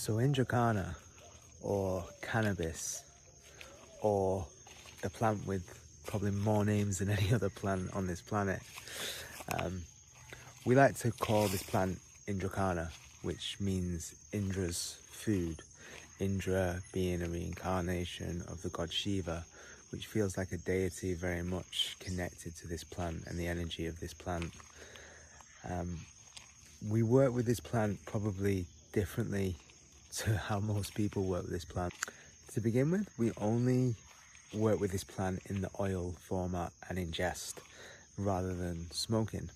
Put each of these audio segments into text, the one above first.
So Indracana, or cannabis, or the plant with probably more names than any other plant on this planet, we like to call this plant Indracana, which means Indra's food. Indra being a reincarnation of the god Shiva, which feels like a deity very much connected to this plant and the energy of this plant. We work with this plant probably differently to how most people work with this plant. To begin with, we only work with this plant in the oil format and ingest rather than smoking.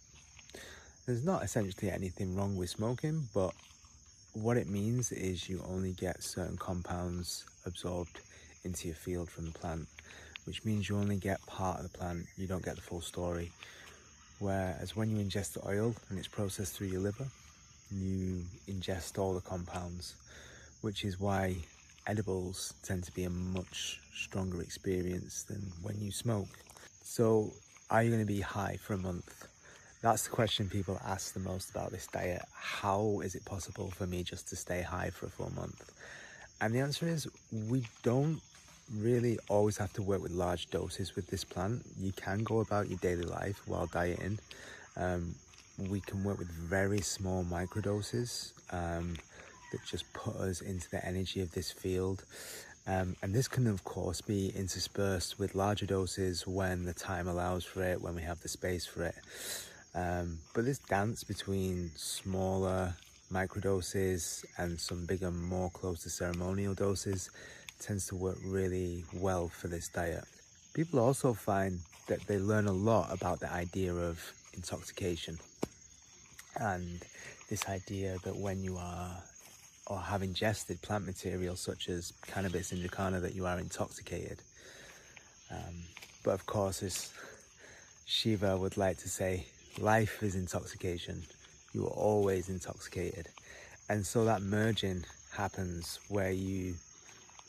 There's not essentially anything wrong with smoking, but what it means is you only get certain compounds absorbed into your field from the plant, which means you only get part of the plant, you don't get the full story. Whereas when you ingest the oil and it's processed through your liver, you ingest all the compounds, which is why edibles tend to be a much stronger experience than when you smoke. So are you going to be high for a month? That's the question people ask the most about this diet. How is it possible for me just to stay high for a full month? And the answer is, we don't really always have to work with large doses with this plant. You can go about your daily life while dieting. We can work with very small microdoses that just put us into the energy of this field. And this can of course be interspersed with larger doses when the time allows for it, when we have the space for it. But this dance between smaller microdoses and some bigger, more close to ceremonial doses tends to work really well for this diet. People also find that they learn a lot about the idea of intoxication, and this idea that when you are or have ingested plant material such as cannabis, Indracana, that you are intoxicated. But of course, as Shiva would like to say, life is intoxication. You are always intoxicated. And so that merging happens where you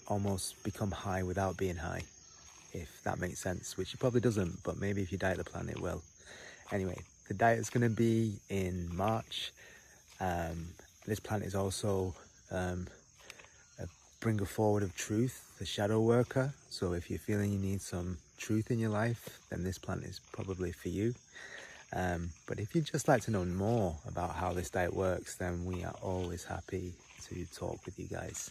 almost become high without being high, if that makes sense, which it probably doesn't, but maybe if you diet the plant it will. Anyway, the diet is going to be in March. This plant is also a bringer forward of truth, the shadow worker. So if you're feeling you need some truth in your life, then this plant is probably for you. But if you'd just like to know more about how this diet works, then we are always happy to talk with you guys.